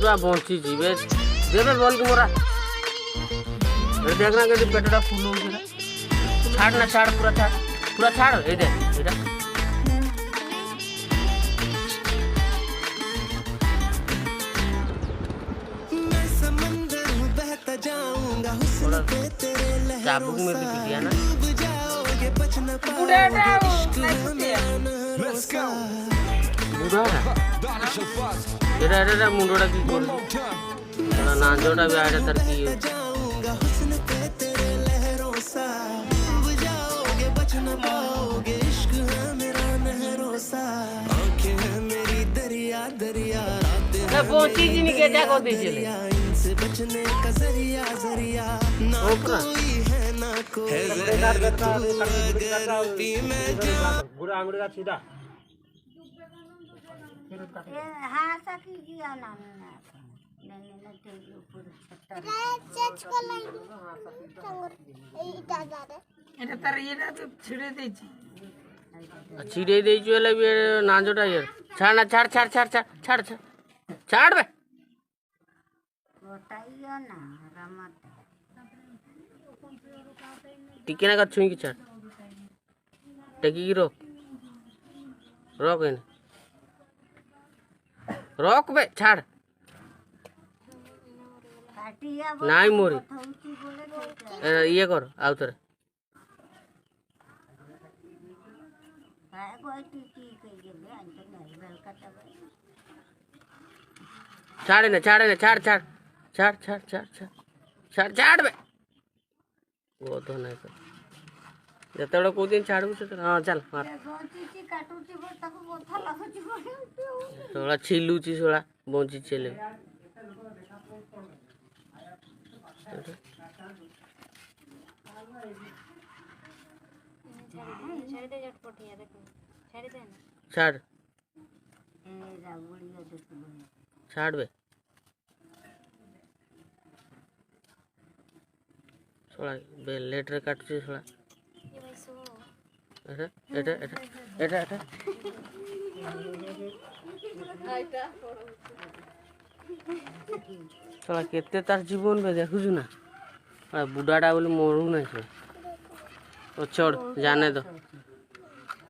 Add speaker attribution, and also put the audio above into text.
Speaker 1: पूरा बंची जीवे देवे बोल के मोरा देखना के पेटटा फुल हो गया छाड़ ना छाड़ पूरा छाड़ ए दे एटा
Speaker 2: मैं समंदर हूं बहता जाऊंगा हुस्न पे तेरे
Speaker 1: चाबुक में भी दिया ना
Speaker 2: डूब जाओगे बच न पाओगे इश्क है मेरा भरोसा
Speaker 1: बुढ़ा एटा एटा मुंडोटा की कर ना नांजोटा भी आड़े तर की
Speaker 2: जाऊंगा हुस्न पे तेरे लहरों सा डूब जाओगे बच न पाओगे इश्क है मेरा नहरों सा आंखें हैं मेरी दरिया दरिया रातें
Speaker 1: ना पहुंची जी नहीं के जा को दे चले
Speaker 2: इनसे बचने का जरिया जरिया ना कोई है ना कोई
Speaker 3: बुरा आंगुड़ी का सीधा
Speaker 4: हाँ सकी किया ना नहीं ऊपर
Speaker 5: এটা তার এটা তো ছিড়ে দিয়েছি
Speaker 1: छिड़े दे चले भी नांजोटा यार छाड़ ना छाड़ छाड़ छाड़ छाड़ छाड़ छाड़ छाड़ बे
Speaker 4: बताइयो ना रमत
Speaker 1: टिके ना का छुई की छाड़ टेकी की रोक रोक इन्हें रोक बे छाड़
Speaker 4: काटिया
Speaker 1: नहीं मोरी
Speaker 4: थौची बोले
Speaker 1: ये कर आवतर
Speaker 4: काय कोई टीटी कह गेले अंत नहीं बेल कटबे
Speaker 1: छाड़ ना छाड़ छाड़ छाड़ छाड़ छाड़ छाड़ छाड़ छाड़ छाड़ बे वो तो नहीं कर जतड़ो को दिन छाड़ू से हां चल मार
Speaker 4: टीटी काटुची बोल ताको बोथा लागुची बोले
Speaker 1: थोड़ा छिलूची थोड़ा बोंची चले
Speaker 4: छाड़ दे झटपटिया देखो छाड़ दे ना
Speaker 1: छाड़
Speaker 4: ए रावड़िया देखो
Speaker 1: छाड़ बे थोड़ा बे लेटर काट से थोड़ा एटा एटा एटा एटा एटा थोड़ा केते तार जीवन में देखु ना बुढ़ाटा बोले मरू ना तो छोड़ जाने दो।